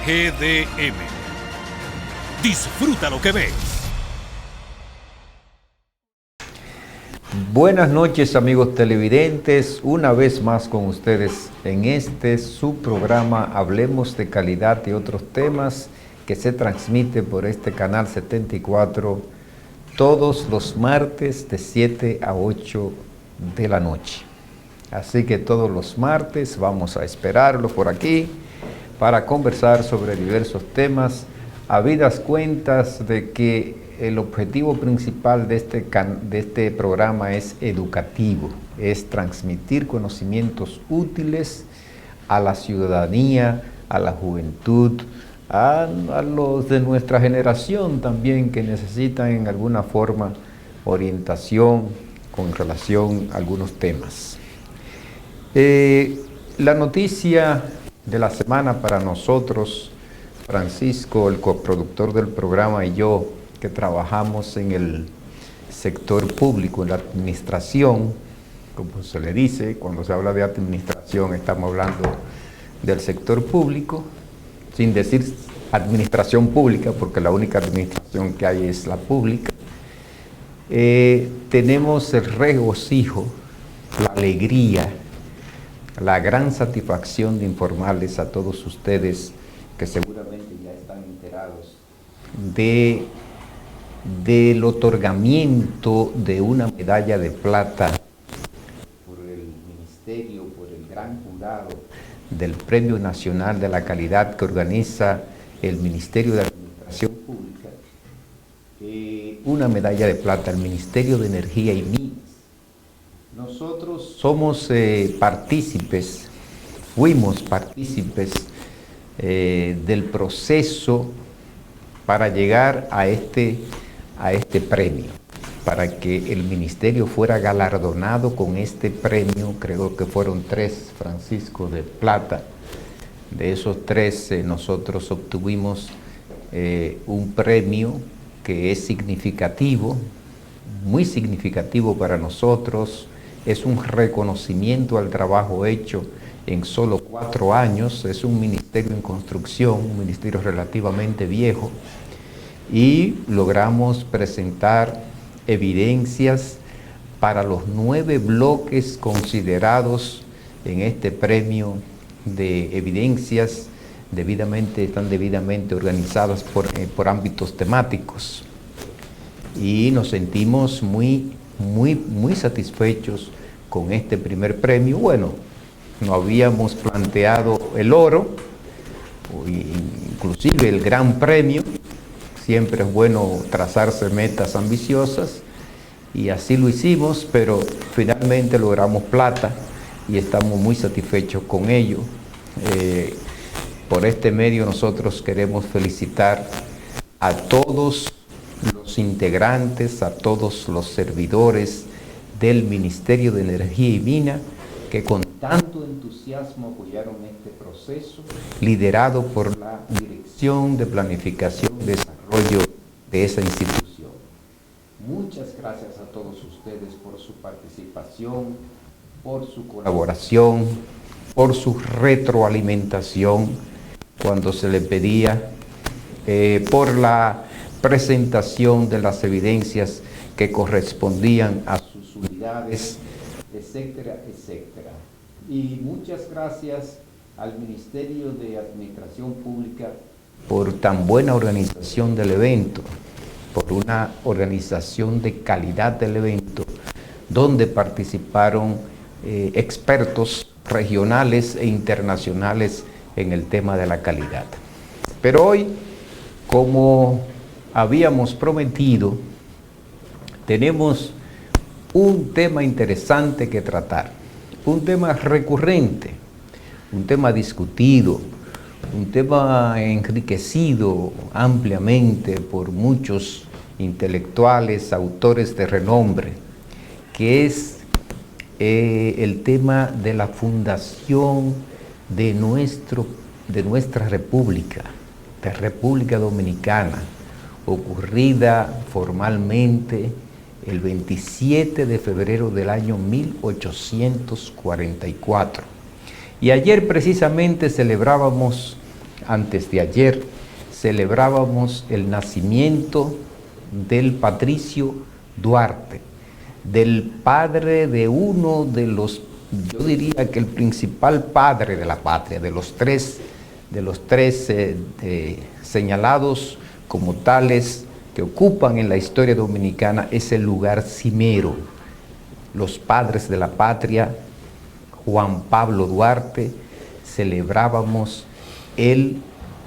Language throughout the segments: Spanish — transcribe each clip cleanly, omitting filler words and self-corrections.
GDM. Disfruta lo que ves. Buenas noches, amigos televidentes, una vez más con ustedes en su programa Hablemos de Calidad y otros temas que se transmite por este canal 74 todos los martes de 7 a 8 de la noche. Así que todos los martes vamos a esperarlo por aquí para conversar sobre diversos temas, habidas cuentas de que el objetivo principal de este programa es educativo, es transmitir conocimientos útiles a la ciudadanía, a la juventud, a los de nuestra generación también que necesitan en alguna forma orientación con relación a algunos temas. La noticia de la semana para nosotros, Francisco, el coproductor del programa, y yo, que trabajamos en el sector público, en la administración, como se le dice, cuando se habla de administración estamos hablando del sector público, sin decir administración pública, porque la única administración que hay es la pública. Tenemos el regocijo, la alegría, la gran satisfacción de informarles a todos ustedes que seguramente ya están enterados del otorgamiento de una medalla de plata por el Ministerio, por el gran jurado del Premio Nacional de la Calidad que organiza el Ministerio de Administración Pública, una medalla de plata al Ministerio de Energía y Minas. Nosotros somos partícipes, fuimos partícipes del proceso para llegar a este premio, para que el ministerio fuera galardonado con este premio. Creo que fueron 3, Francisco, de plata. De esos 3 nosotros obtuvimos un premio que es significativo, muy significativo para nosotros. Es un reconocimiento al trabajo hecho en solo 4 años. Es un ministerio en construcción, un ministerio relativamente viejo, y logramos presentar evidencias para los 9 bloques considerados en este premio de evidencias están debidamente organizadas por ámbitos temáticos, y nos sentimos muy satisfechos con este primer premio. Bueno, no habíamos planteado el oro, inclusive el gran premio. Siempre es bueno trazarse metas ambiciosas, y así lo hicimos, pero finalmente logramos plata y estamos muy satisfechos con ello. Por este medio nosotros queremos felicitar a todos los integrantes, a todos los servidores del Ministerio de Energía y Minas que con tanto entusiasmo apoyaron este proceso, liderado por la Dirección de Planificación y Desarrollo de esa institución. Muchas gracias a todos ustedes por su participación, por su colaboración, por su retroalimentación cuando se le pedía, por la presentación de las evidencias que correspondían a sus unidades, etcétera, etcétera. Y muchas gracias al Ministerio de Administración Pública por tan buena organización del evento, por una organización de calidad del evento, donde participaron expertos regionales e internacionales en el tema de la calidad. Pero hoy, como habíamos prometido, tenemos un tema interesante que tratar, un tema recurrente, un tema discutido, un tema enriquecido ampliamente por muchos intelectuales, autores de renombre, que es el tema de la fundación de nuestra República, de República Dominicana, ocurrida formalmente el 27 de febrero del año 1844. Y ayer precisamente celebrábamos antes de ayer, celebrábamos el nacimiento del Patricio Duarte, del padre de uno de los, yo diría que el principal padre de la patria, de los tres señalados como tales que ocupan en la historia dominicana ese lugar cimero. Los padres de la patria, Juan Pablo Duarte, celebrábamos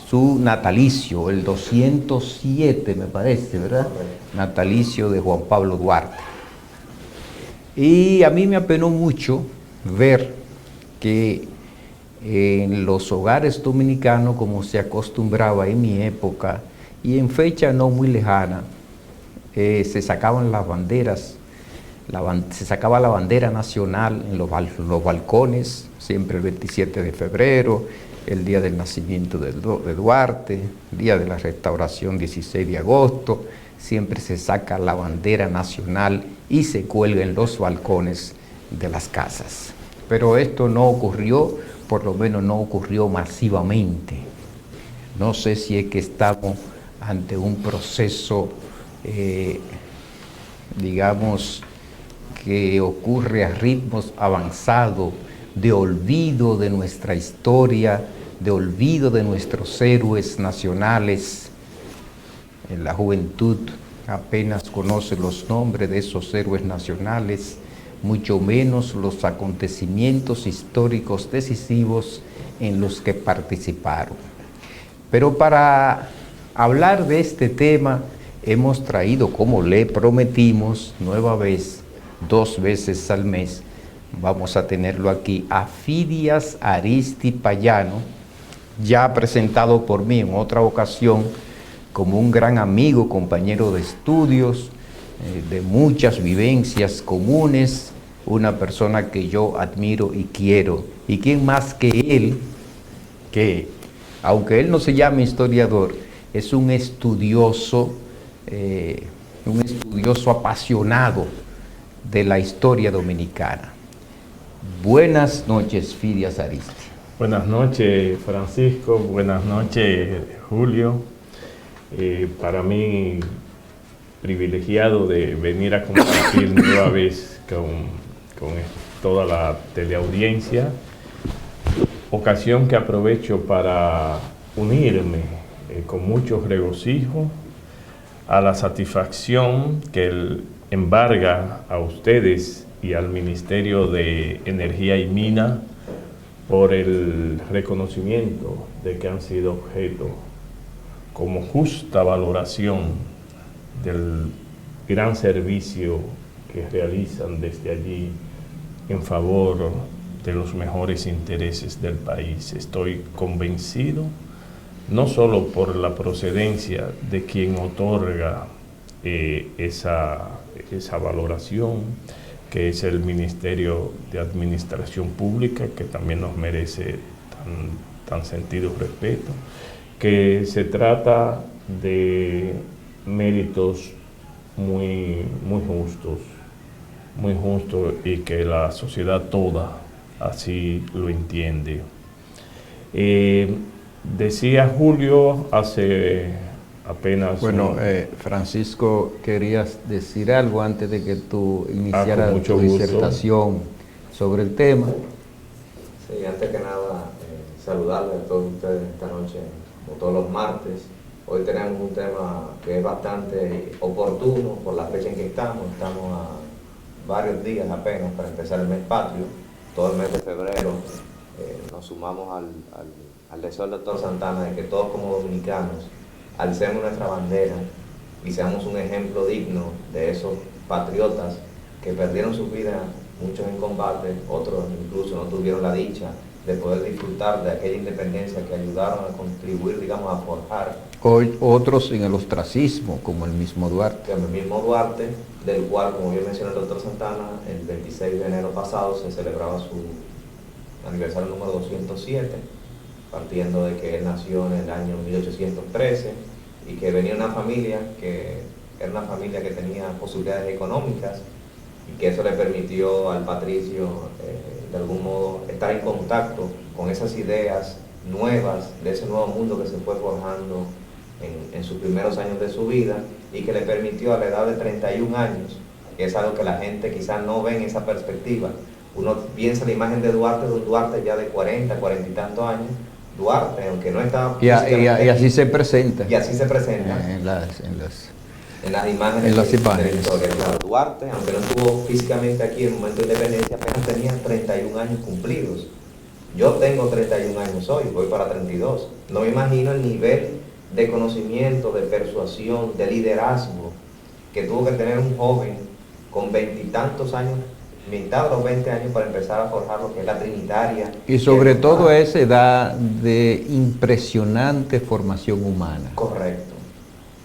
su natalicio, el 207 me parece, ¿verdad? Natalicio de Juan Pablo Duarte. Y a mí me apenó mucho ver que en los hogares dominicanos, como se acostumbraba en mi época, y en fecha no muy lejana, se sacaban las banderas, se sacaba la bandera nacional en los balcones, siempre el 27 de febrero, el día del nacimiento de Duarte, día de la restauración 16 de agosto, siempre se saca la bandera nacional y se cuelga en los balcones de las casas. Pero esto no ocurrió, por lo menos no ocurrió masivamente. No sé si es que estamos ante un proceso, digamos, que ocurre a ritmos avanzados de olvido de nuestra historia, de olvido de nuestros héroes nacionales. La juventud apenas conoce los nombres de esos héroes nacionales, mucho menos los acontecimientos históricos decisivos en los que participaron. Pero para hablar de este tema, hemos traído, como le prometimos, nueva vez, 2 veces al mes, vamos a tenerlo aquí, a Fidias Aristi Payano, ya presentado por mí en otra ocasión como un gran amigo, compañero de estudios, de muchas vivencias comunes, una persona que yo admiro y quiero. ¿Y quién más que él, que aunque él no se llame historiador, es un estudioso apasionado de la historia dominicana? Buenas noches, Fidias Aristi. Buenas noches, Francisco. Buenas noches, Julio. Para mí, privilegiado de venir a compartir nueva vez con toda la teleaudiencia, ocasión que aprovecho para unirme con mucho regocijo a la satisfacción que embarga a ustedes y al Ministerio de Energía y Mina por el reconocimiento de que han sido objeto como justa valoración del gran servicio que realizan desde allí en favor de los mejores intereses del país. Estoy convencido, no solo por la procedencia de quien otorga esa valoración, que es el Ministerio de Administración Pública, que también nos merece tan sentido respeto, que se trata de méritos muy justos y que la sociedad toda así lo entiende. Decía Julio hace apenas... Bueno, Francisco, querías decir algo antes de que tú iniciaras tu disertación sobre el tema. Sí, antes que nada, saludarles a todos ustedes esta noche, como todos los martes. Hoy tenemos un tema que es bastante oportuno por la fecha en que estamos. Estamos a varios días apenas para empezar el mes patrio. Todo el mes de febrero nos sumamos al deseo del doctor Santana de que todos como dominicanos alcemos nuestra bandera y seamos un ejemplo digno de esos patriotas que perdieron sus vidas, muchos en combate, otros incluso no tuvieron la dicha de poder disfrutar de aquella independencia que ayudaron a contribuir, digamos, a forjar. Hoy otros en el ostracismo, como el mismo Duarte. El mismo Duarte, del cual, como bien mencionó el doctor Santana, el 26 de enero pasado se celebraba su aniversario número 207, partiendo de que él nació en el año 1813 y que venía de una familia que era una familia que tenía posibilidades económicas y que eso le permitió al patricio de algún modo estar en contacto con esas ideas nuevas de ese nuevo mundo que se fue forjando en sus primeros años de su vida y que le permitió a la edad de 31 años, que es algo que la gente quizás no ve en esa perspectiva. Uno piensa la imagen de un Duarte ya de 40 y tantos años. Duarte, aunque no estaba y así se presenta. Y así se presenta. En las imágenes en las de la imágenes. historia. Claro, Duarte, aunque no estuvo físicamente aquí en el momento de independencia, apenas tenía 31 años cumplidos. Yo tengo 31 años hoy, voy para 32. No me imagino el nivel de conocimiento, de persuasión, de liderazgo que tuvo que tener un joven con 20 y tantos años, mitad de los 20 años, para empezar a forjar lo que es la Trinitaria. Y sobre todo a esa edad de impresionante formación humana. Correcto.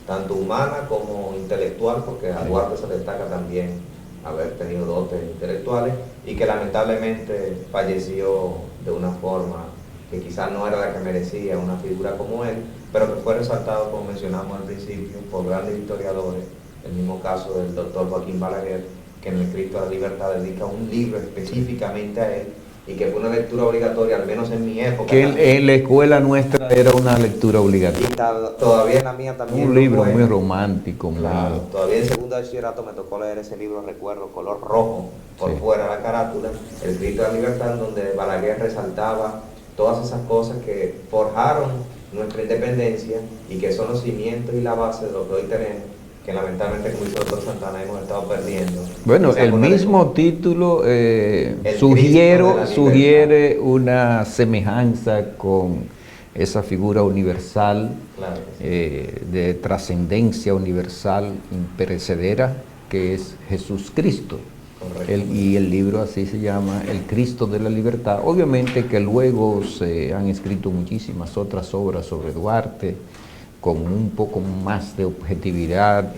Tanto humana como intelectual, porque a Duarte se destaca también haber tenido dotes intelectuales y que lamentablemente falleció de una forma que quizás no era la que merecía una figura como él, pero que fue resaltado, como mencionamos al principio, por grandes historiadores. El mismo caso del doctor Joaquín Balaguer, que en el Cristo de la Libertad dedica un libro específicamente a él y que fue una lectura obligatoria, al menos en mi época. Que en la escuela nuestra era una lectura Y obligatoria. todavía en la mía también. Un libro muy romántico. Claro, todavía en segundo bachillerato me tocó leer ese libro, recuerdo, color rojo, por Sí. fuera la carátula, el Cristo de la Libertad, donde Balaguer resaltaba todas esas cosas que forjaron nuestra independencia y que son los cimientos y la base de lo que hoy tenemos, que lamentablemente, como dice el doctor Santana, hemos estado perdiendo. Bueno, Quizá el por mismo título Cristo de la sugiere una semejanza con esa figura universal, Claro que sí. de trascendencia universal, imperecedera, que es Jesús Cristo. Correcto. Y el libro así se llama, El Cristo de la Libertad. Obviamente que luego se han escrito muchísimas otras obras sobre Duarte, con un poco más de objetividad,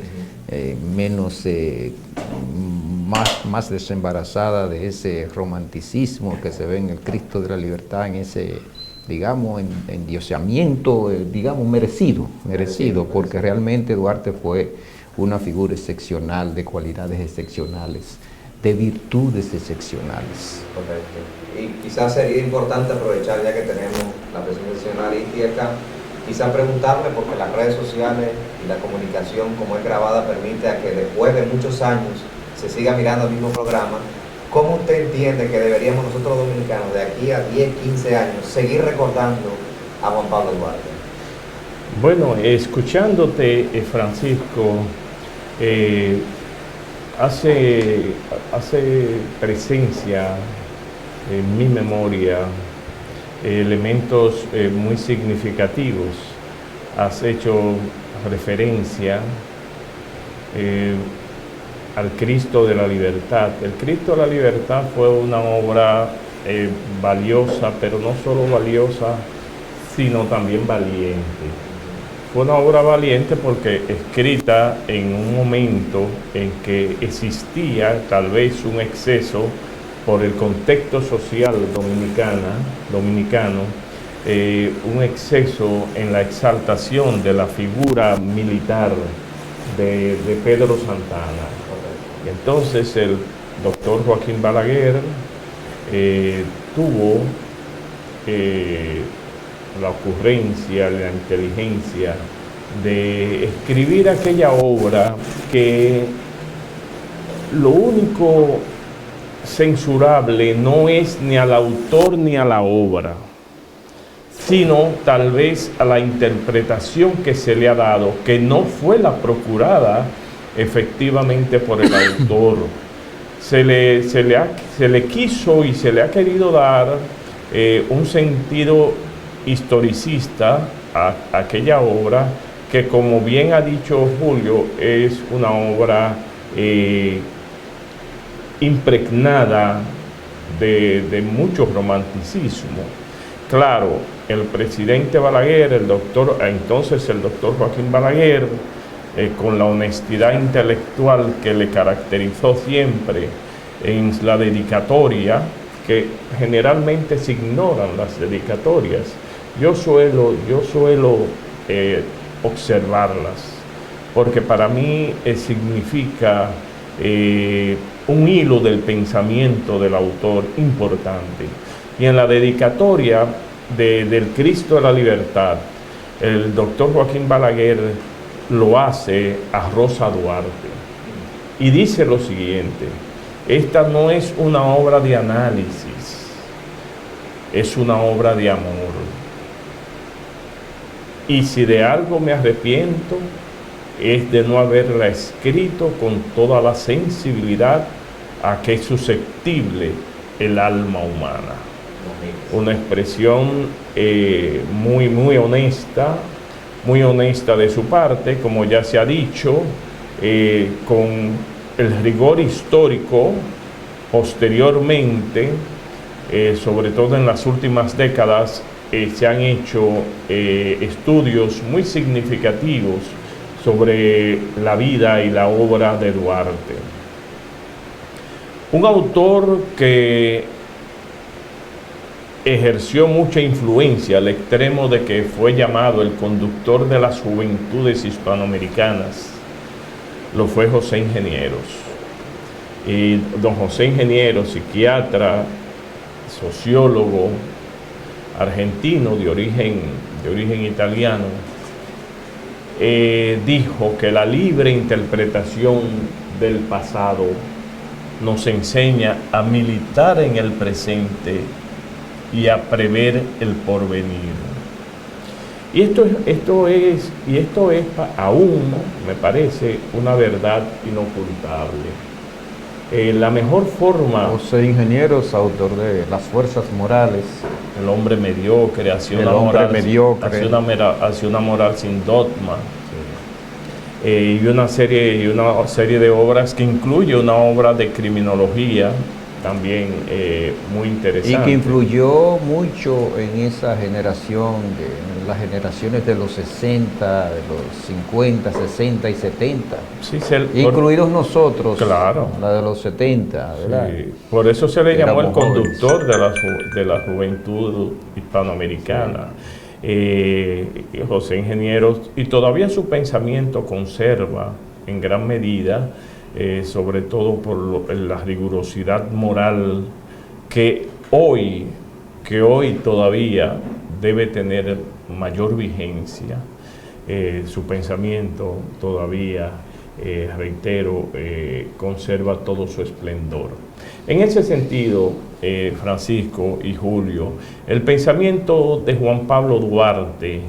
más desembarazada de ese romanticismo que se ve en el Cristo de la Libertad, en ese, digamos, endioseamiento, digamos, merecido, porque realmente Duarte fue una figura excepcional, de cualidades excepcionales, de virtudes excepcionales. Correcto. Y quizás sería importante aprovechar, ya que tenemos la presencia del señor Aristi acá, quizás preguntarle, porque las redes sociales y la comunicación como es grabada permite a que después de muchos años se siga mirando el mismo programa. ¿Cómo usted entiende que deberíamos nosotros los dominicanos de aquí a 10, 15 años seguir recordando a Juan Pablo Duarte? Bueno, escuchándote, Francisco, hace presencia en mi memoria elementos muy significativos. Has hecho referencia al Cristo de la Libertad. El Cristo de la Libertad fue una obra valiosa, pero no solo valiosa, sino también valiente. Fue una obra valiente porque escrita en un momento en que existía tal vez un exceso por el contexto social dominicano, un exceso en la exaltación de la figura militar de Pedro Santana. Y entonces el doctor Joaquín Balaguer tuvo la ocurrencia, la inteligencia de escribir aquella obra que lo único censurable no es ni al autor ni a la obra, sino tal vez a la interpretación que se le ha dado, que no fue la procurada efectivamente por el autor. Se le quiso y se le ha querido dar un sentido historicista a aquella obra, que, como bien ha dicho Julio, es una obra impregnada de mucho romanticismo. Claro, el presidente Balaguer, entonces el doctor Joaquín Balaguer, con la honestidad intelectual que le caracterizó siempre en la dedicatoria, que generalmente se ignoran las dedicatorias. Yo suelo observarlas, porque para mí significa un hilo del pensamiento del autor importante. Y en la dedicatoria del Cristo de la Libertad, el doctor Joaquín Balaguer lo hace a Rosa Duarte y dice lo siguiente: esta no es una obra de análisis, es una obra de amor. Y si de algo me arrepiento, es de no haberla escrito con toda la sensibilidad a que es susceptible el alma humana. Una expresión muy honesta de su parte, como ya se ha dicho, con el rigor histórico posteriormente, sobre todo en las últimas décadas, se han hecho estudios muy significativos sobre la vida y la obra de Duarte. Un autor que ejerció mucha influencia al extremo de que fue llamado el conductor de las juventudes hispanoamericanas, lo fue José Ingenieros. Y don José Ingenieros, psiquiatra, sociólogo argentino de origen italiano, dijo que la libre interpretación del pasado nos enseña a militar en el presente y a prever el porvenir. Y esto es aún, me parece, una verdad inocultable. La mejor forma... José Ingenieros, autor de Las Fuerzas Morales. El hombre mediocre, hacia una moral sin dogma. Sí. Y una serie de obras que incluye una obra de criminología también muy interesante. Y que influyó mucho en esa generación, en las generaciones de los 60, de los 50, 60 y 70. Sí, incluidos nosotros, claro, la de los 70, ¿verdad? Sí, por eso se le llamó el conductor de la juventud hispanoamericana. José Ingenieros, y todavía su pensamiento conserva en gran medida, sobre todo por la rigurosidad moral que hoy todavía debe tener mayor vigencia. Su pensamiento todavía, reitero, conserva todo su esplendor. En ese sentido, Francisco y Julio, el pensamiento de Juan Pablo Duarte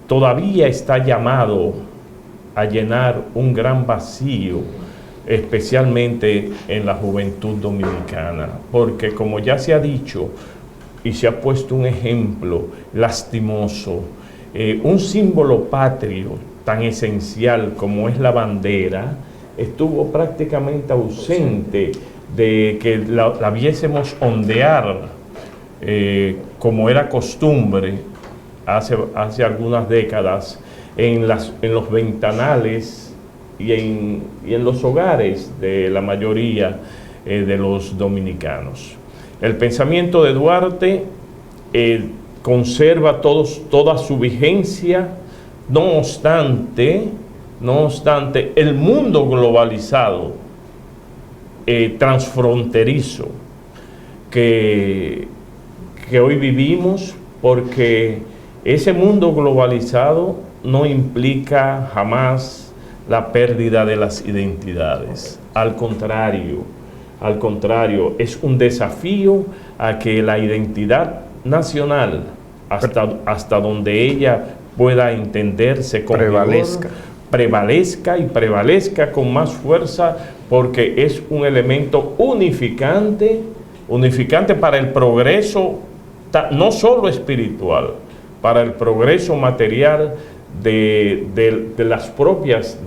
todavía está llamado a llenar un gran vacío, especialmente en la juventud dominicana, porque como ya se ha dicho y se ha puesto un ejemplo lastimoso, un símbolo patrio tan esencial como es la bandera, estuvo prácticamente ausente de que la viésemos ondear como era costumbre hace algunas décadas en los ventanales y en los hogares de la mayoría de los dominicanos. El pensamiento de Duarte conserva toda su vigencia, no obstante, el mundo globalizado, transfronterizo, que hoy vivimos, porque ese mundo globalizado no implica jamás la pérdida de las identidades. Al contrario, es un desafío a que la identidad nacional, hasta donde ella pueda entenderse con prevalezca con más fuerza, porque es un elemento unificante para el progreso, no solo espiritual, para el progreso material de las propias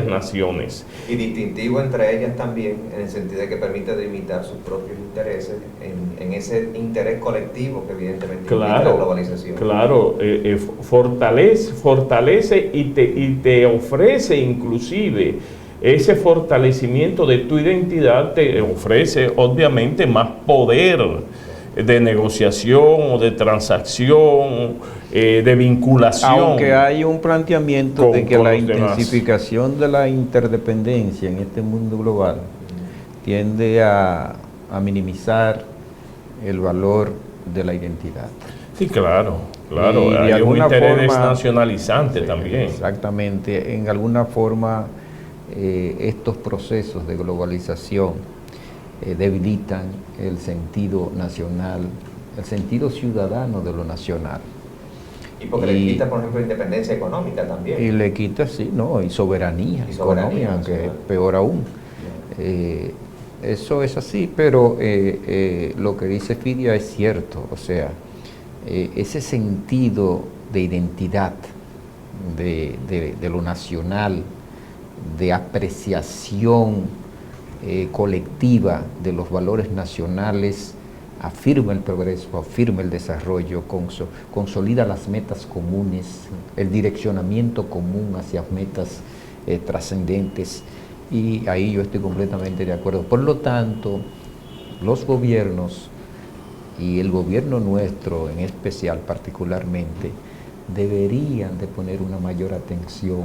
naciones. Y distintivo entre ellas también, en el sentido de que permite delimitar sus propios intereses en ese interés colectivo que evidentemente implica la globalización. Claro, fortalece y te ofrece inclusive ese fortalecimiento de tu identidad, te ofrece obviamente más poder de negociación o de transacción, de vinculación. Aunque hay un planteamiento de que la intensificación de la interdependencia en este mundo global tiende a minimizar el valor de la identidad. Sí, claro. Y de Hay un alguna interés forma, nacionalizante sí, también. Exactamente. En alguna forma, estos procesos de globalización debilitan el sentido nacional, el sentido ciudadano de lo nacional. Y porque le quita, por ejemplo, independencia económica también. Y le quita, sí, ¿no? Y soberanía económica, que es peor aún. Eso es así, pero lo que dice Fidia es cierto. O sea, ese sentido de identidad, de lo nacional, de apreciación colectiva de los valores nacionales, afirma el progreso, afirma el desarrollo, consolida las metas comunes, el direccionamiento común hacia metas trascendentes, y ahí yo estoy completamente de acuerdo. Por lo tanto, los gobiernos, y el gobierno nuestro en especial particularmente, deberían de poner una mayor atención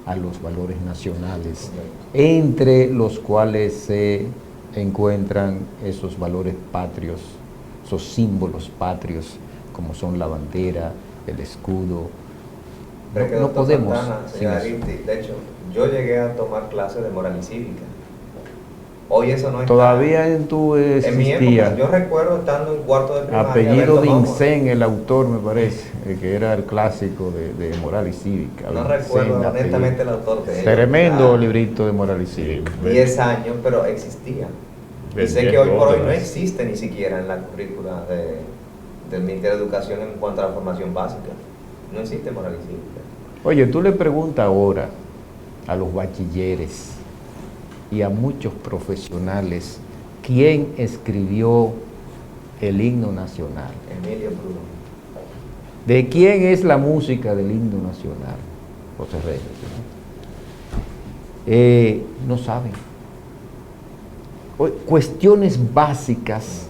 a los valores nacionales, entre los cuales se encuentran esos valores patrios, esos símbolos patrios, como son la bandera, el escudo. No podemos. Santana, de hecho, yo llegué a tomar clases de moral y cívica. Hoy eso no está. Todavía en tu En mi época, yo recuerdo estando en cuarto de primaria. Apellido Vincent, el autor, me parece, que era el clásico de moral y cívica. No Vincent, recuerdo honestamente el autor de tremendo librito de moral y cívica. 10 años, pero existía. Y sé que hoy por hoy no existe ni siquiera en la currícula del Ministerio de Educación en cuanto a la formación básica. No existe moral y cívica. Oye, tú le preguntas ahora a los bachilleres y a muchos profesionales quién escribió el himno nacional. Emilio Prudón. ¿De quién es la música del himno nacional? José Reyes, ¿no? No saben. Cuestiones básicas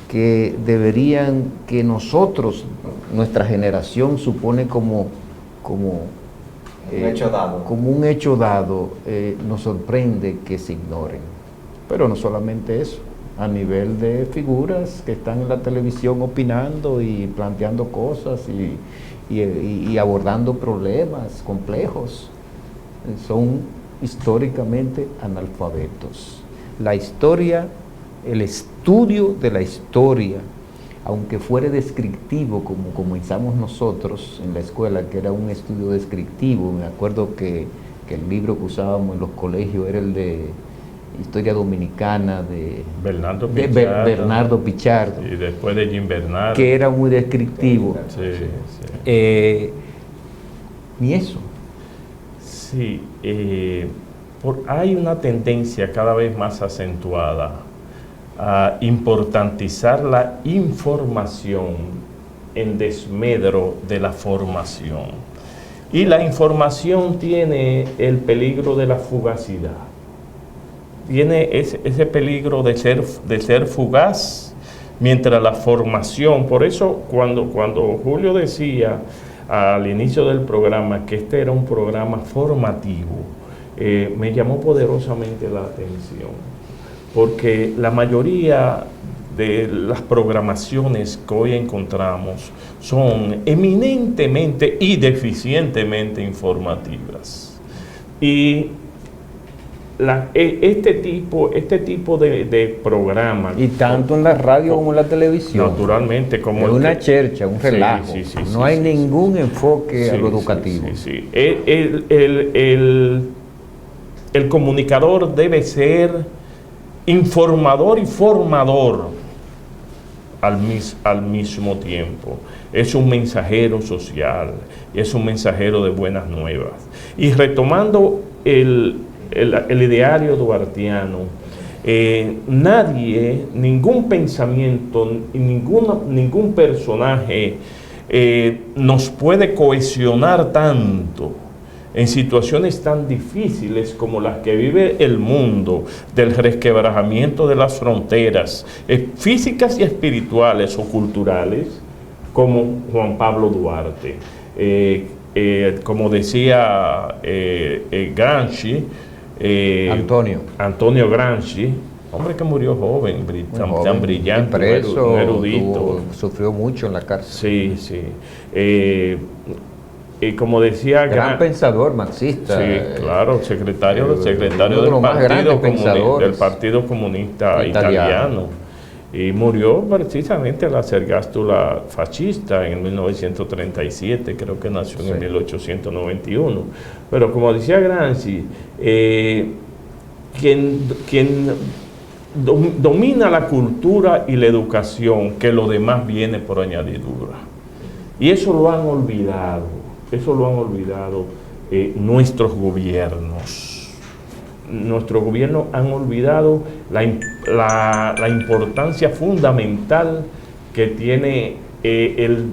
que deberían, que nosotros, nuestra generación supone como un hecho dado, nos sorprende que se ignoren. Pero no solamente eso, a nivel de figuras que están en la televisión opinando y planteando cosas y abordando problemas complejos, son históricamente analfabetos. La historia, el estudio de la historia, aunque fuera descriptivo, como comenzamos nosotros en la escuela, que era un estudio descriptivo, me acuerdo que el libro que usábamos en los colegios era el de Historia Dominicana de Bernardo Pichardo. Y después de Jim Bernard. Que era muy descriptivo. Sí. Ni eso. Sí, hay una tendencia cada vez más acentuada a importantizar la información en desmedro de la formación. Y la información tiene el peligro de la fugacidad. Tiene ese peligro de ser fugaz, mientras la formación, por eso cuando Julio decía al inicio del programa que este era un programa formativo, me llamó poderosamente la atención, porque la mayoría de las programaciones que hoy encontramos son eminentemente y deficientemente informativas. Y este tipo de programas... Y tanto en la radio como en la televisión. Naturalmente. Como es una chercha, un relajo. No hay ningún enfoque a lo educativo. El comunicador debe ser informador y formador al mismo tiempo. Es un mensajero social, es un mensajero de buenas nuevas. Y retomando el ideario duartiano, nadie, ningún pensamiento, ningún personaje nos puede cohesionar tanto en situaciones tan difíciles como las que vive el mundo, del resquebrajamiento de las fronteras físicas y espirituales o culturales, como Juan Pablo Duarte. Como decía Gramsci, Antonio Gramsci, Hombre que murió joven, tan joven, brillante, preso, un erudito. Sufrió mucho en la cárcel. Sí, sí. Y como decía... Gran pensador marxista. Sí, claro, secretario uno de del los más grandes pensadores Partido Comunista Italiano. Y murió precisamente en la Sergástula fascista en 1937, creo que nació en 1891. Pero como decía Gramsci, quien domina la cultura y la educación, que lo demás viene por añadidura. Y eso lo han olvidado, nuestros gobiernos. Nuestros gobiernos han olvidado la importancia fundamental que tiene el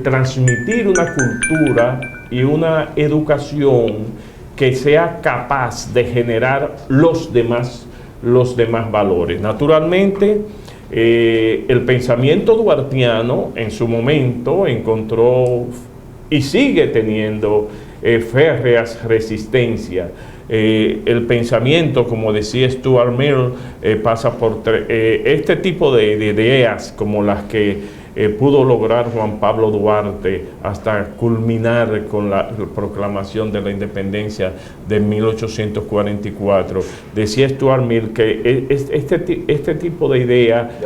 transmitir una cultura y una educación que sea capaz de generar los demás valores. Naturalmente, el pensamiento duartiano en su momento encontró y sigue teniendo férreas resistencias. El pensamiento, como decía Stuart Mill, pasa por este tipo de ideas como las que pudo lograr Juan Pablo Duarte hasta culminar con la proclamación de la independencia de 1844. Decía Stuart Mill que este tipo de idea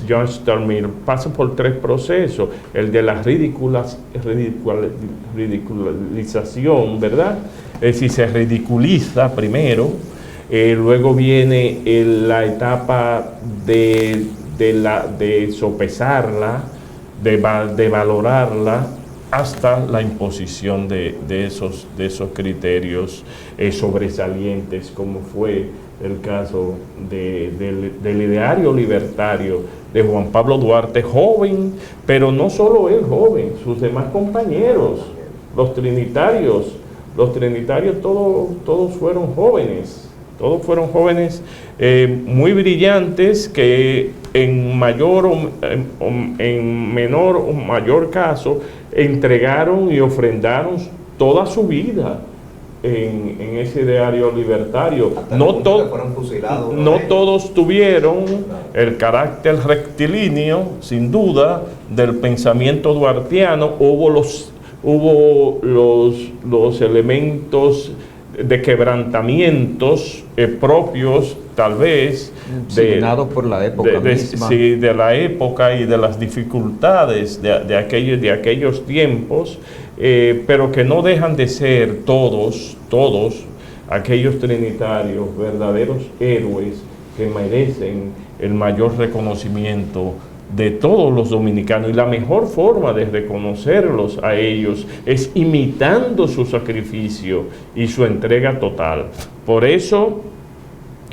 John Stuart Mill pasa por tres procesos: el de la ridiculización, ¿verdad? Es decir, se ridiculiza primero, luego viene la etapa de sopesarla, de valorarla, hasta la imposición de esos criterios sobresalientes, como fue el caso del ideario libertario de Juan Pablo Duarte, joven, pero no solo él joven, sus demás compañeros, los trinitarios todos fueron jóvenes, muy brillantes, que en menor o mayor caso entregaron y ofrendaron toda su vida en ese ideario libertario. No todos tuvieron el carácter rectilíneo, sin duda, del pensamiento duartiano. Hubo los elementos de quebrantamientos propios, tal vez, designados por la época misma. Sí, de la época y de las dificultades de aquellos tiempos, pero que no dejan de ser todos aquellos trinitarios verdaderos héroes que merecen el mayor reconocimiento de todos los dominicanos, y la mejor forma de reconocerlos a ellos es imitando su sacrificio y su entrega total. Por eso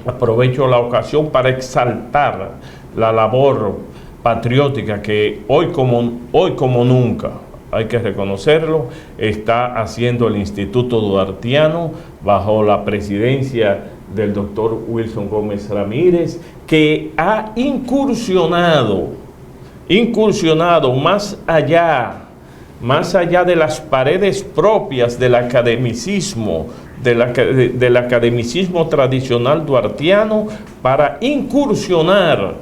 aprovecho la ocasión para exaltar la labor patriótica que hoy como nunca, hay que reconocerlo, está haciendo el Instituto Duartiano bajo la presidencia del doctor Wilson Gómez Ramírez, que ha incursionado más allá de las paredes propias del academicismo, del academicismo tradicional duartiano, para incursionar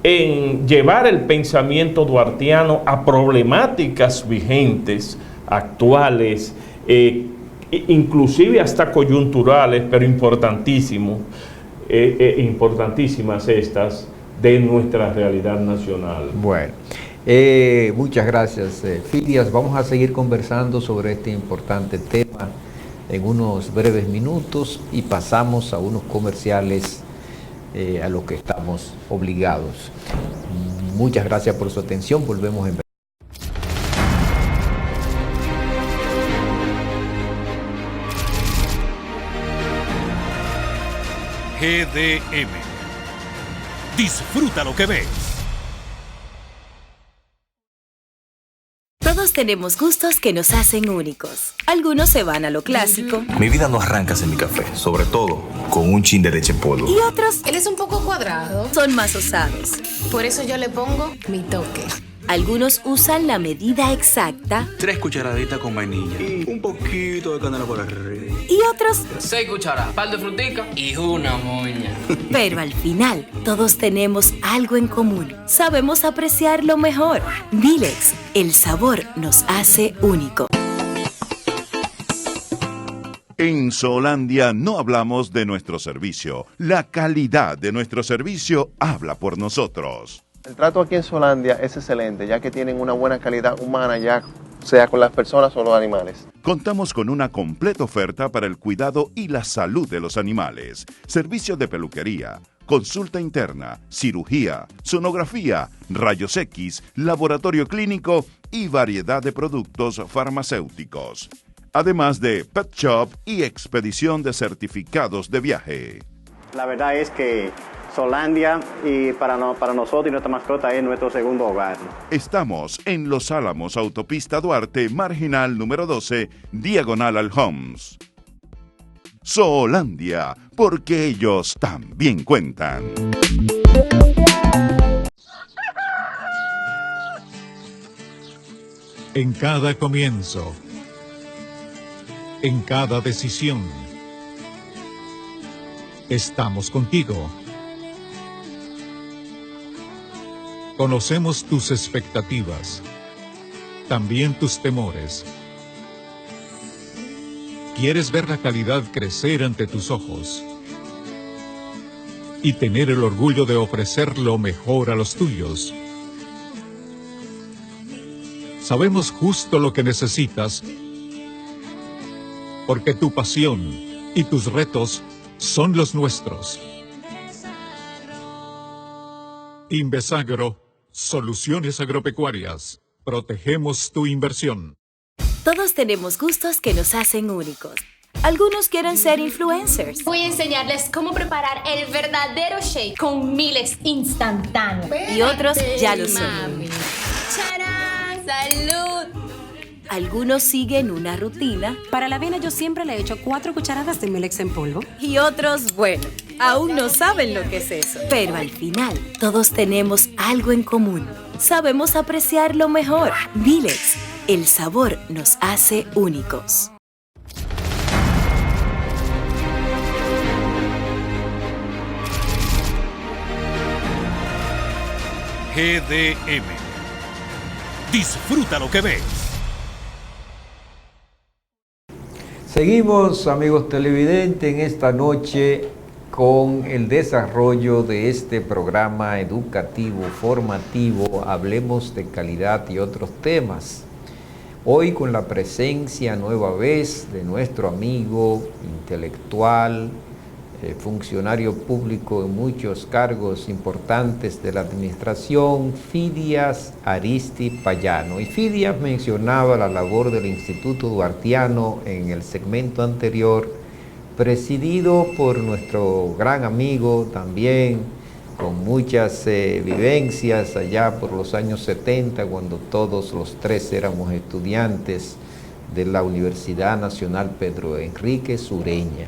en llevar el pensamiento duartiano a problemáticas vigentes, actuales, inclusive hasta coyunturales, pero importantísimas estas, de nuestra realidad nacional. Bueno, muchas gracias, Fidias. Vamos a seguir conversando sobre este importante tema en unos breves minutos y pasamos a unos comerciales a los que estamos obligados. Muchas gracias por su atención. Volvemos en breve. GDM. Disfruta lo que ves. Todos tenemos gustos que nos hacen únicos. Algunos se van a lo clásico. Mi vida no arranca sin mi café, sobre todo con un chin de leche en polvo. Y otros él es un poco cuadrado. son más osados. Por eso yo le pongo mi toque. Algunos usan la medida exacta 3 cucharaditas con vainilla y un poquito de canela por arriba. y otros, 6 cucharadas, par de frutica y una moña. pero al final todos tenemos algo en común. Sabemos apreciar lo mejor. Milex, el sabor nos hace único. En Zoolandia no hablamos de nuestro servicio. La calidad de nuestro servicio habla por nosotros. El trato aquí en Zoolandia es excelente, ya que tienen una buena calidad humana, ya sea con las personas o los animales. Contamos con una completa oferta para el cuidado y la salud de los animales. Servicios de peluquería, consulta interna, cirugía, sonografía, rayos X, laboratorio clínico y variedad de productos farmacéuticos. Además de pet shop y expedición de certificados de viaje. La verdad es que Zoolandia y para nosotros y nuestra mascota es nuestro segundo hogar. Estamos en Los Álamos, Autopista Duarte, Marginal número 12, diagonal al Homs. Zoolandia, porque ellos también cuentan. En cada comienzo, en cada decisión, estamos contigo. Conocemos tus expectativas, también tus temores. Quieres ver la calidad crecer ante tus ojos y tener el orgullo de ofrecer lo mejor a los tuyos. Sabemos justo lo que necesitas, porque tu pasión y tus retos son los nuestros. Invesagro, soluciones agropecuarias. Protegemos tu inversión. Todos tenemos gustos que nos hacen únicos. Algunos quieren ser influencers. Voy a enseñarles cómo preparar el verdadero shake con Milex instantáneo. Y otros ya lo son. ¡Charán! ¡Salud! Algunos siguen una rutina. Para la avena yo siempre le echo 4 cucharadas de Milex en polvo. Y otros, bueno, aún no saben lo que es eso. Pero al final, todos tenemos algo en común. Sabemos apreciar lo mejor. Milex, el sabor nos hace únicos. GDM. Disfruta lo que ves. Seguimos, amigos televidentes, en esta noche con el desarrollo de este programa educativo, formativo, Hablemos de Calidad y otros temas. Hoy con la presencia nueva vez de nuestro amigo intelectual, funcionario público en muchos cargos importantes de la administración, Fidias Aristi Payano. Y Fidias mencionaba la labor del Instituto Duartiano en el segmento anterior, presidido por nuestro gran amigo también, con muchas vivencias allá por los años 70, cuando todos los tres éramos estudiantes de la Universidad Nacional Pedro Enrique Sureña.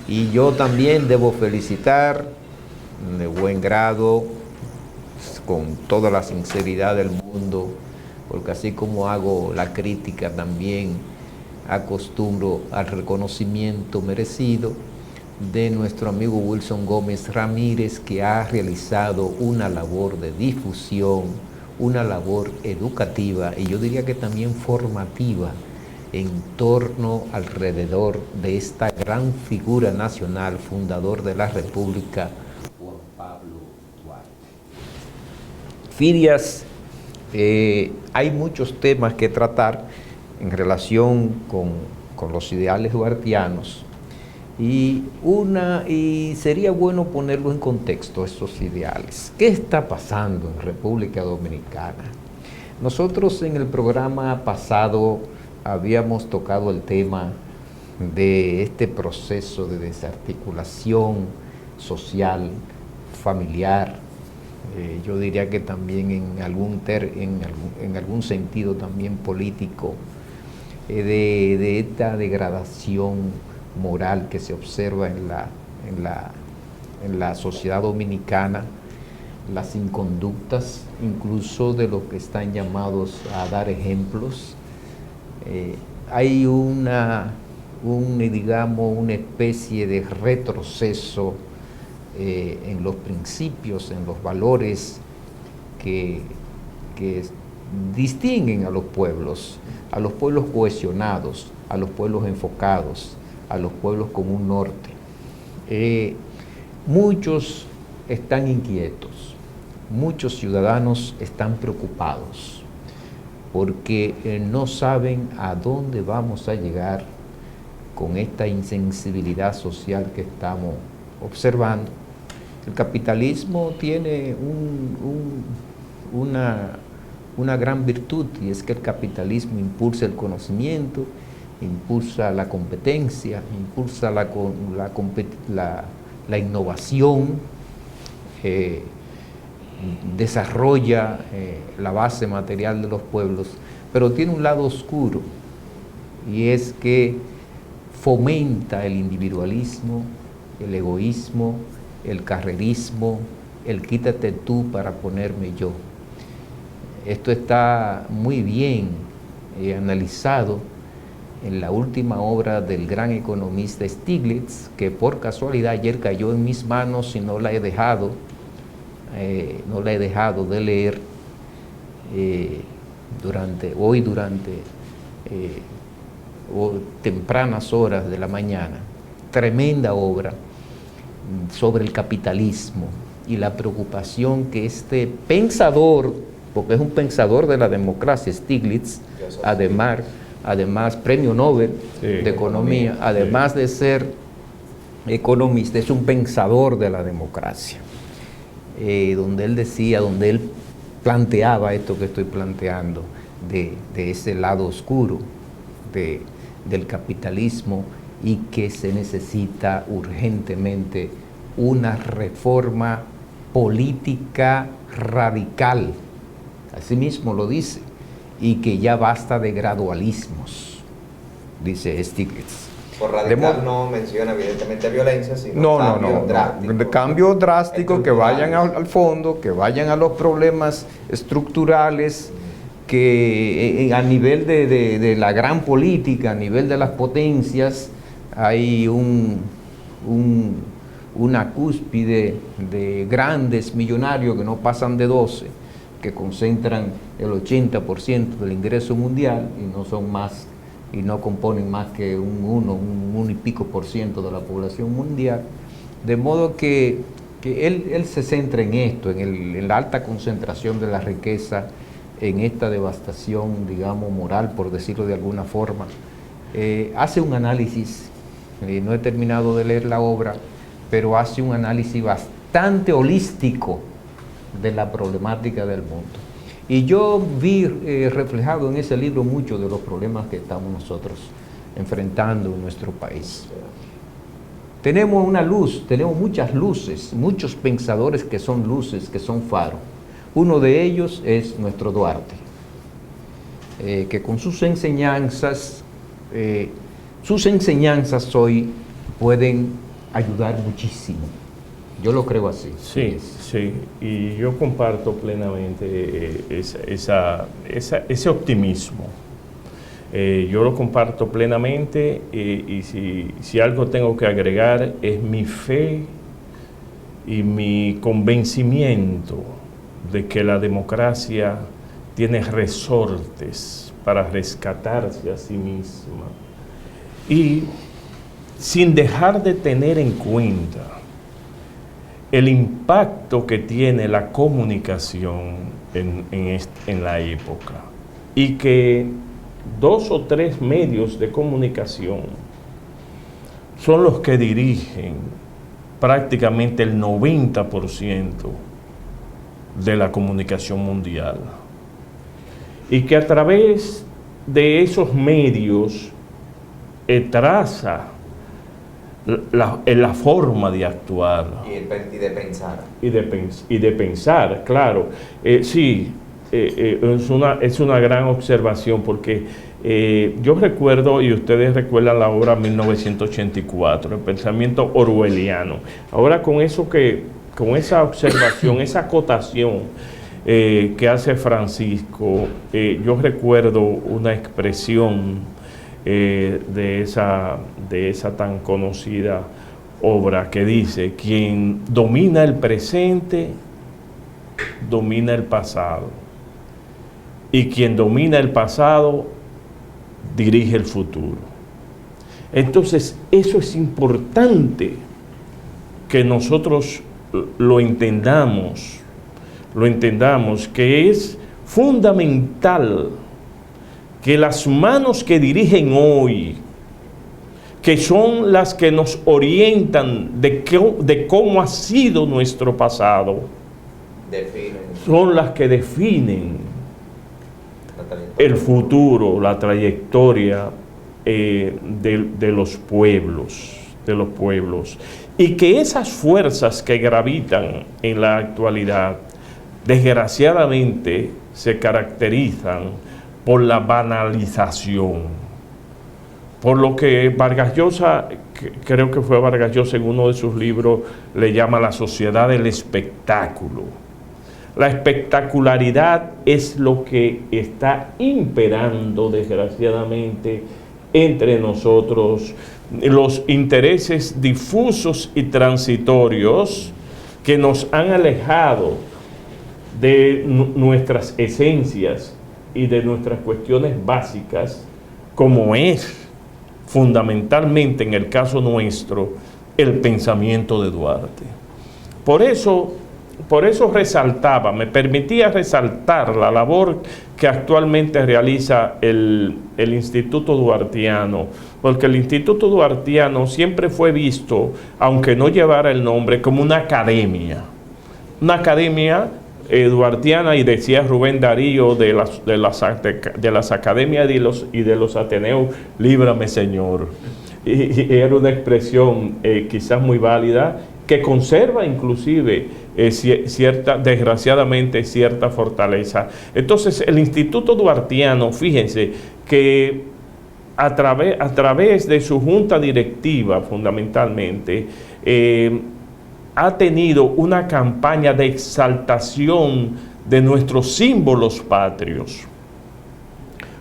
Y yo también debo felicitar de buen grado, con toda la sinceridad del mundo, porque así como hago la crítica, también acostumbro al reconocimiento merecido de nuestro amigo Wilson Gómez Ramírez, que ha realizado una labor de difusión, una labor educativa y yo diría que también formativa en torno alrededor de esta gran figura nacional, fundador de la República, Juan Pablo Duarte. Fidias, hay muchos temas que tratar en relación con los ideales duartianos y sería bueno ponerlo en contexto, esos ideales. ¿Qué está pasando en República Dominicana? Nosotros en el programa pasado habíamos tocado el tema de este proceso de desarticulación social, familiar, yo diría que también en algún sentido también político, de esta degradación moral que se observa en la sociedad dominicana, las inconductas, incluso de los que están llamados a dar ejemplos. Hay digamos, una especie de retroceso en los principios, en los valores que distinguen a los pueblos cohesionados, a los pueblos enfocados, a los pueblos con un norte. Muchos están inquietos, muchos ciudadanos están preocupados porque no saben a dónde vamos a llegar con esta insensibilidad social que estamos observando. El capitalismo tiene una gran virtud, y es que el capitalismo impulsa el conocimiento, impulsa la competencia, impulsa la innovación, desarrolla la base material de los pueblos, pero tiene un lado oscuro, y es que fomenta el individualismo, el egoísmo, el carrerismo, el quítate tú para ponerme yo. Esto está muy bien analizado en la última obra del gran economista Stiglitz, que por casualidad ayer cayó en mis manos y no la he dejado de leer durante tempranas horas de la mañana. Tremenda obra sobre el capitalismo y la preocupación que este pensador, porque es un pensador de la democracia, Stiglitz, además premio Nobel de Economía, además de ser economista, es un pensador de la democracia, donde él planteaba esto que estoy planteando, de ese lado oscuro del capitalismo, y que se necesita urgentemente una reforma política radical, así mismo lo dice, y que ya basta de gradualismos, dice Stiglitz. Por radical no menciona evidentemente violencia, sino cambio drástico, que vayan al fondo, que vayan a los problemas estructurales, que a nivel de la gran política, a nivel de las potencias, hay una cúspide de grandes millonarios que no pasan de 12, que concentran el 80% del ingreso mundial y no son más, y no componen más que un 1 y pico por ciento de la población mundial, de modo que él se centra en esto, en la alta concentración de la riqueza, en esta devastación, digamos, moral, por decirlo de alguna forma. Hace un análisis, no he terminado de leer la obra, pero hace un análisis bastante holístico de la problemática del mundo. Y yo vi reflejado en ese libro muchos de los problemas que estamos nosotros enfrentando en nuestro país. Tenemos una luz, tenemos muchas luces, muchos pensadores que son luces, que son faros. Uno de ellos es nuestro Duarte, que con sus enseñanzas hoy pueden ayudar muchísimo. Yo lo creo así. Sí, y yo comparto plenamente ese optimismo. Yo lo comparto plenamente, y si algo tengo que agregar es mi fe y mi convencimiento de que la democracia tiene resortes para rescatarse a sí misma, y sin dejar de tener en cuenta el impacto que tiene la comunicación en la época, y que 2 o 3 medios de comunicación son los que dirigen prácticamente el 90% de la comunicación mundial, y que a través de esos medios traza la forma de actuar y de pensar, claro. Es una gran observación, porque yo recuerdo, y ustedes recuerdan la obra 1984, el pensamiento orwelliano. Ahora, con eso que observación, esa acotación que hace Francisco, yo recuerdo una expresión de esa tan conocida obra que dice: quien domina el presente, domina el pasado, y quien domina el pasado, dirige el futuro. Entonces, eso es importante que nosotros lo entendamos, que es fundamental que las manos que dirigen hoy, que son las que nos orientan de cómo ha sido nuestro pasado, son las que definen el futuro, la trayectoria de los pueblos, y que esas fuerzas que gravitan en la actualidad, desgraciadamente, se caracterizan por la banalización, por lo que Vargas Llosa, creo que fue Vargas Llosa en uno de sus libros, le llama la sociedad del espectáculo. La espectacularidad es lo que está imperando, desgraciadamente, entre nosotros, los intereses difusos y transitorios que nos han alejado de nuestras esencias y de nuestras cuestiones básicas, como es fundamentalmente en el caso nuestro el pensamiento de Duarte. Por eso resaltaba, me permitía resaltar la labor que actualmente realiza el Instituto Duartiano, porque el Instituto Duartiano siempre fue visto, aunque no llevara el nombre, como una academia duartiana, y decía Rubén Darío de las academias y de los Ateneos, líbrame Señor. Y era una expresión quizás muy válida, que conserva inclusive desgraciadamente cierta fortaleza. Entonces el Instituto Duartiano, fíjense que a través de su junta directiva fundamentalmente, ha tenido una campaña de exaltación de nuestros símbolos patrios,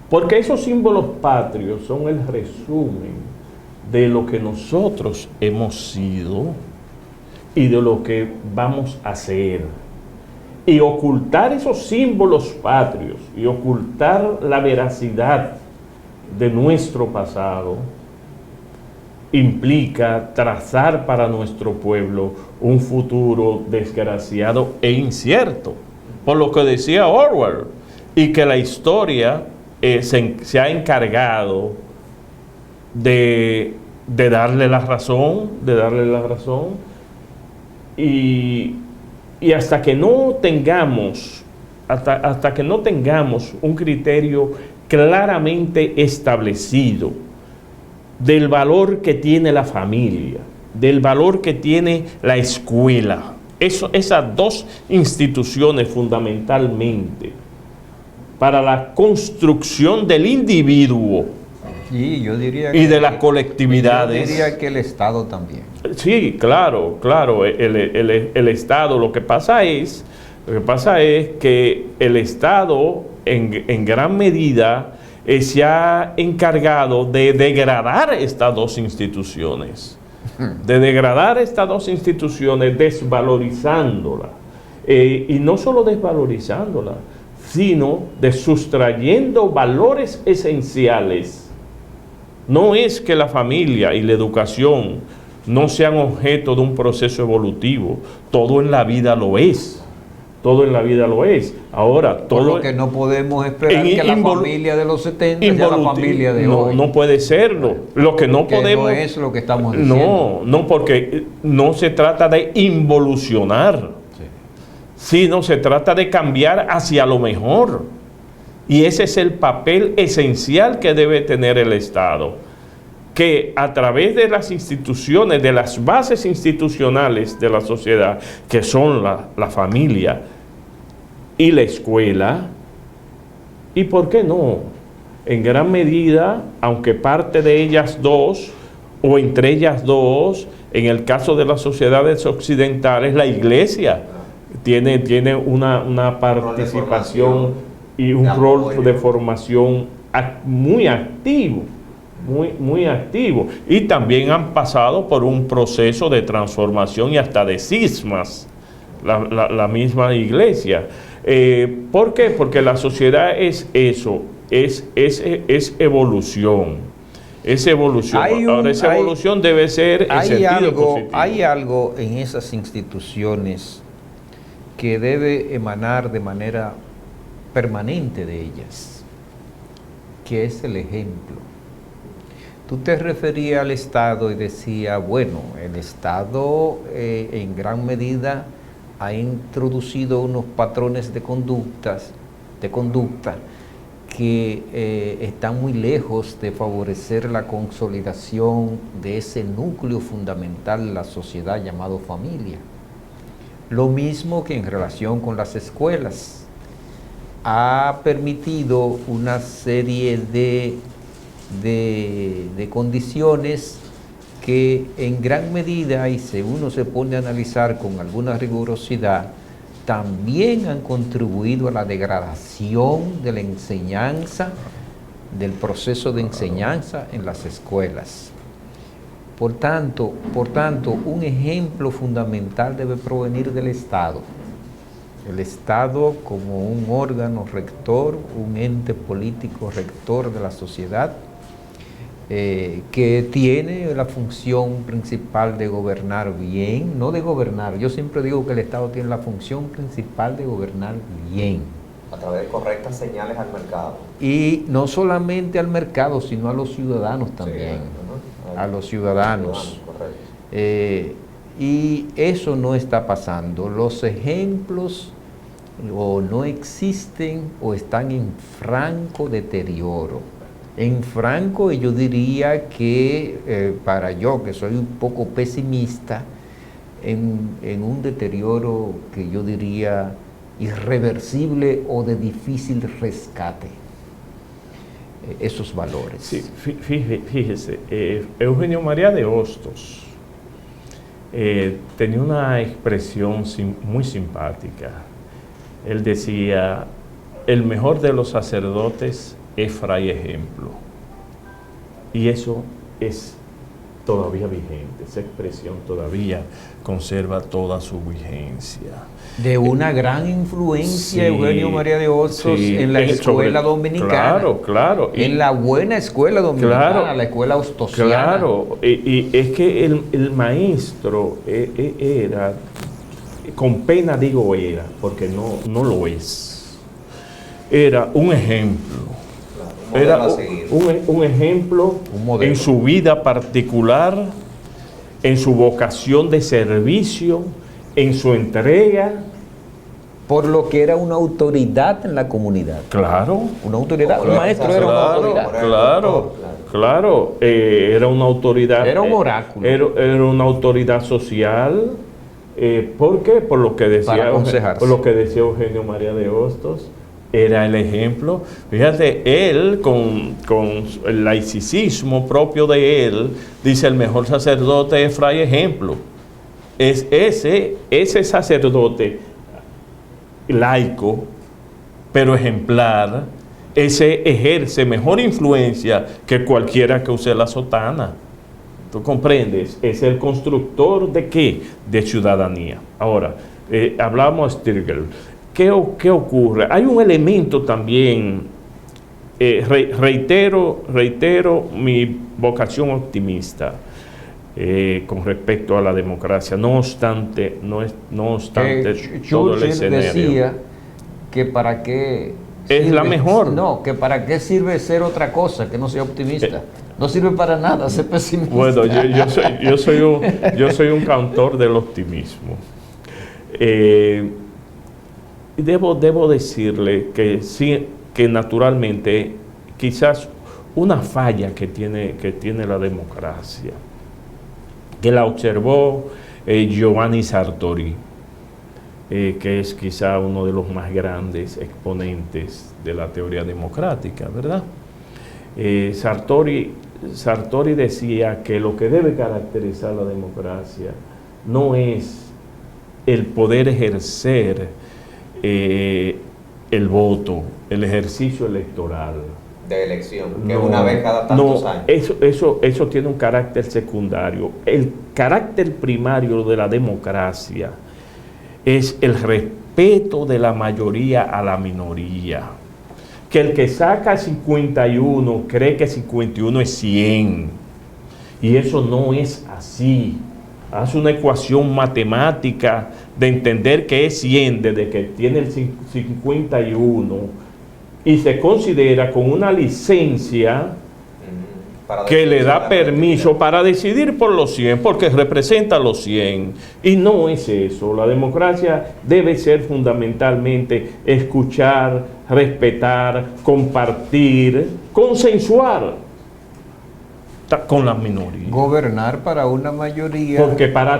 porque esos símbolos patrios son el resumen de lo que nosotros hemos sido y de lo que vamos a ser. Y ocultar esos símbolos patrios y ocultar la veracidad de nuestro pasado implica trazar para nuestro pueblo un futuro desgraciado e incierto, por lo que decía Orwell, y que la historia se ha encargado de darle la razón, y hasta que no tengamos un criterio claramente establecido del valor que tiene la familia, del valor que tiene la escuela, esas dos instituciones fundamentalmente para la construcción del individuo, y yo diría y de las colectividades. Yo diría que el Estado también. Sí, claro, el Estado. Lo que pasa es que el Estado en gran medida se ha encargado de degradar estas dos instituciones, desvalorizándolas, y no solo desvalorizándolas, sino de sustrayendo valores esenciales. No es que la familia y la educación no sean objeto de un proceso evolutivo, todo en la vida lo es. Ahora, todo lo que no podemos esperar que la familia de los 70 sea la familia de hoy. No puede serlo. Lo que no podemos... No es lo que estamos diciendo. No, porque no se trata de involucionar, sino se trata de cambiar hacia lo mejor. Y ese es el papel esencial que debe tener el Estado, que a través de las instituciones, de las bases institucionales de la sociedad, que son la familia y la escuela, y por qué no, en gran medida, aunque parte de ellas dos, o entre ellas dos, En el caso de las sociedades occidentales, la iglesia tiene una participación y un rol de formación muy activo, muy activo. Y también han pasado por un proceso de transformación y hasta de cismas, la misma iglesia. ¿Por qué? Porque la sociedad es eso, es evolución. Es evolución. Ahora, esa evolución debe ser en sentido positivo. Hay algo en esas instituciones que debe emanar de manera permanente de ellas, que es el ejemplo. Tú te referías al Estado y decías, bueno, el Estado en gran medida ha introducido unos patrones de conducta que están muy lejos de favorecer la consolidación de ese núcleo fundamental de la sociedad llamado familia. Lo mismo que en relación con las escuelas. Ha permitido una serie de condiciones que en gran medida, y si uno se pone a analizar con alguna rigurosidad, también han contribuido a la degradación de la enseñanza, del proceso de enseñanza en las escuelas. Por tanto, un ejemplo fundamental debe provenir del Estado. El Estado como un órgano rector, un ente político rector de la sociedad, que tiene la función principal de gobernar bien, no de gobernar. Yo siempre digo que el Estado tiene la función principal de gobernar bien. A través de correctas señales al mercado. Y no solamente al mercado, sino a los ciudadanos también. Sí, a los ciudadanos. Y eso no está pasando. Los ejemplos o no existen o están en franco deterioro. En franco, yo diría que para yo, que soy un poco pesimista, en un deterioro que yo diría irreversible o de difícil rescate, esos valores. Sí, fíjese, Eugenio María de Hostos tenía una expresión muy simpática. Él decía, el mejor de los sacerdotes es fray ejemplo. Y eso es todavía vigente, esa expresión todavía conserva toda su vigencia. De una gran influencia, sí, Eugenio María de Hostos, sí, en la escuela dominicana. Claro. En la buena escuela dominicana, la escuela hostosiana. Claro, y es que el maestro era, con pena digo era, porque no lo es, era un ejemplo. Era un ejemplo en su vida particular, en su vocación de servicio, en su entrega. Por lo que era una autoridad en la comunidad. Claro. Una autoridad, un maestro era una autoridad. Claro, era una autoridad. Era un oráculo. Era una autoridad social. ¿Por qué? Por lo que decía Eugenio María de Hostos. Era el ejemplo. Fíjate, él con el laicismo propio de él, dice el mejor sacerdote es fray ejemplo. Es ese sacerdote laico, pero ejemplar, ese ejerce mejor influencia que cualquiera que use la sotana. ¿Tú comprendes? Es el constructor ¿de qué? De ciudadanía. Ahora, hablamos de Stirger. ¿Qué ocurre? Hay un elemento también, reitero mi vocación optimista con respecto a la democracia, no obstante todo el escenario. Decía que para qué es la mejor. No, que para qué sirve ser otra cosa, que no sea optimista. No sirve para nada ser pesimista. Bueno, yo soy un cantor del optimismo. Debo decirle que sí, que naturalmente quizás una falla que tiene la democracia, que la observó Giovanni Sartori, que es quizá uno de los más grandes exponentes de la teoría democrática, ¿verdad? Sartori Sartori decía que lo que debe caracterizar la democracia no es el poder ejercer el voto, el ejercicio electoral. De elección, que una vez cada tantos años. Eso tiene un carácter secundario. El carácter primario de la democracia es el respeto de la mayoría a la minoría. Que el que saca 51 cree que 51 es 100. Y eso no es así. Hace una ecuación matemática de entender que es 100 desde que tiene el 51 y se considera con una licencia que le da permiso para decidir por los 100, porque representa a los 100. Y no es eso. La democracia debe ser fundamentalmente escuchar, respetar, compartir, consensuar con las minorías. Gobernar para una mayoría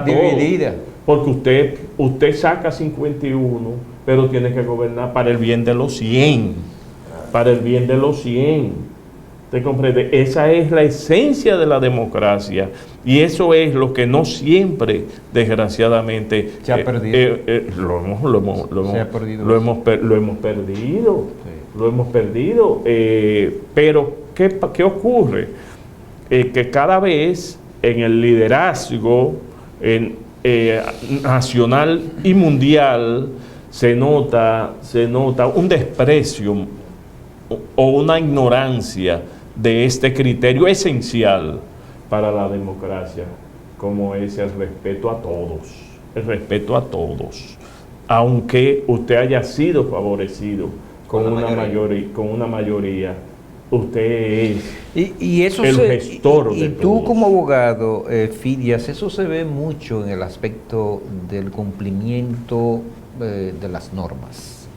dividida. Porque usted saca 51, pero tiene que gobernar para el bien de los 100. Para el bien de los 100. ¿Usted comprende? Esa es la esencia de la democracia. Y eso es lo que no siempre, desgraciadamente, se ha perdido. Lo hemos perdido. Pero, ¿qué ocurre? Que cada vez en el liderazgo nacional y mundial se nota un desprecio o una ignorancia de este criterio esencial para la democracia, como es el respeto a todos, aunque usted haya sido favorecido con una mayoría, usted es y eso el gestor de y tú todos. Como abogado, Fidias, eso se ve mucho en el aspecto del cumplimiento de las normas.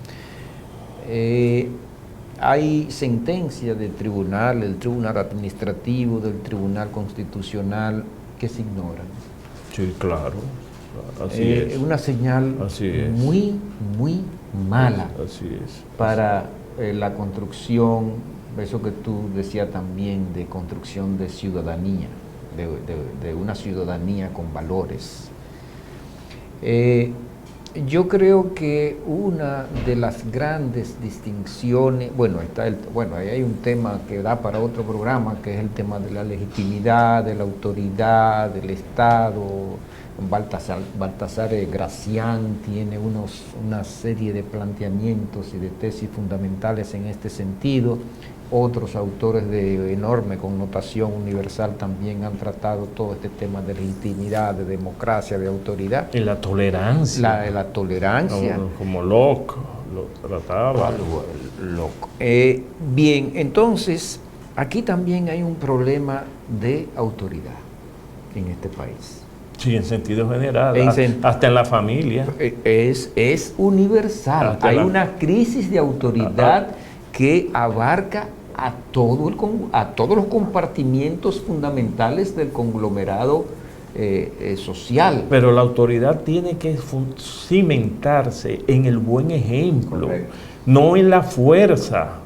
Hay sentencias del tribunal administrativo, del tribunal constitucional, que se ignoran. Sí, claro. Así es. Una señal muy, muy mala para la construcción, eso que tú decías también, de construcción de ciudadanía, de una ciudadanía con valores. Yo creo que una de las grandes distinciones, ahí hay un tema que da para otro programa, que es el tema de la legitimidad, de la autoridad, del Estado. Baltasar Gracián tiene una serie de planteamientos y de tesis fundamentales en este sentido. Otros autores de enorme connotación universal también han tratado todo este tema de legitimidad, de democracia, de autoridad. Y la tolerancia. La tolerancia. Como Locke lo trataba. Locke. Bien, entonces, aquí también hay un problema de autoridad en este país. Sí, en sentido general, hasta en la familia. Es universal. Hay una crisis de autoridad que abarca a todos los compartimientos fundamentales del conglomerado social. Pero la autoridad tiene que cimentarse en el buen ejemplo, no en la fuerza.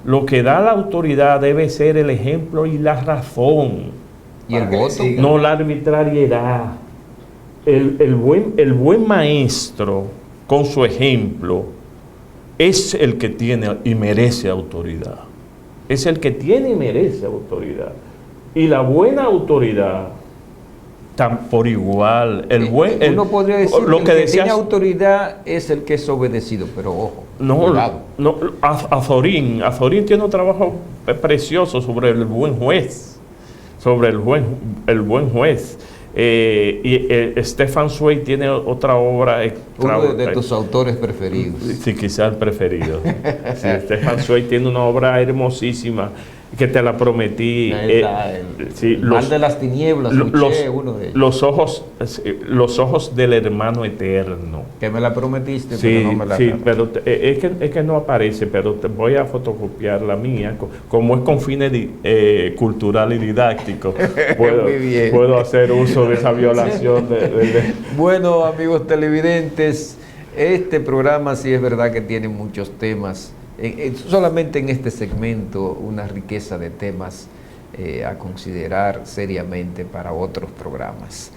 Lo que da la autoridad debe ser el ejemplo y la razón. ¿Y el voto? No la arbitrariedad. El buen maestro, con su ejemplo, es el que tiene y merece autoridad. Es el que tiene y merece autoridad. Y la buena autoridad, por igual. Uno podría decir que el que tiene autoridad es el que es obedecido, pero ojo. Azorín tiene un trabajo precioso sobre el buen juez. Sobre el buen juez. Y Stefan Zweig tiene otra obra. Uno de tus autores preferidos. Sí, quizás el preferido. Sí, Stefan Zweig tiene una obra hermosísima que te la prometí. El mal de las tinieblas, uno de ellos. Los ojos del hermano eterno. Que me la prometiste, sí, pero no me la pero es que no aparece, pero te voy a fotocopiar la mía, como es con fines cultural y didáctico. Puedo hacer uso de esa violación. Bueno, amigos televidentes, este programa sí es verdad que tiene muchos temas. Solamente en este segmento una riqueza de temas a considerar seriamente para otros programas.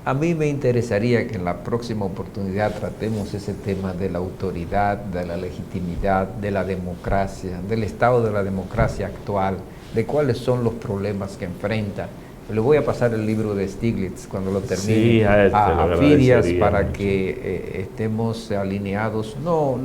A mí me interesaría que en la próxima oportunidad tratemos ese tema de la autoridad, de la legitimidad, de la democracia, del estado de la democracia actual, de cuáles son los problemas que enfrenta. Le voy a pasar el libro de Stiglitz cuando lo termine a Fidias para que estemos alineados, no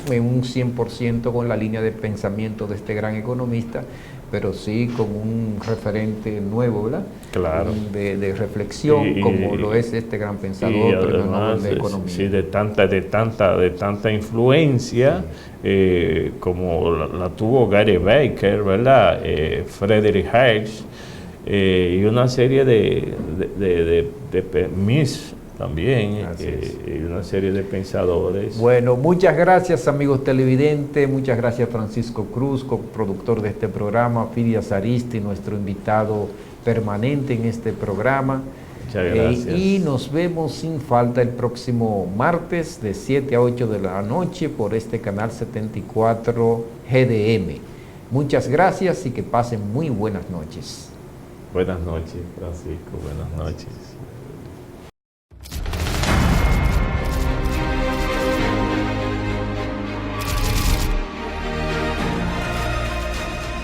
en un 100% con la línea de pensamiento de este gran economista, pero sí con un referente nuevo, ¿verdad? Claro. De reflexión, como lo es este gran pensador, Premio Nobel de Economía. Sí, de tanta influencia, como la tuvo Gary Becker, ¿verdad? Friedrich Hayek, y una serie de Mises también, y una serie de pensadores. Bueno, muchas gracias, amigos televidentes, muchas gracias Francisco Cruz, coproductor de este programa, Fidias Aristi, nuestro invitado permanente en este programa. Muchas gracias. Y nos vemos sin falta el próximo martes de 7 a 8 de la noche por este canal 74 GDM. Muchas gracias y que pasen muy buenas noches. Buenas noches, Francisco, buenas noches.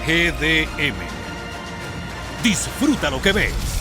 GDM. Disfruta lo que ves.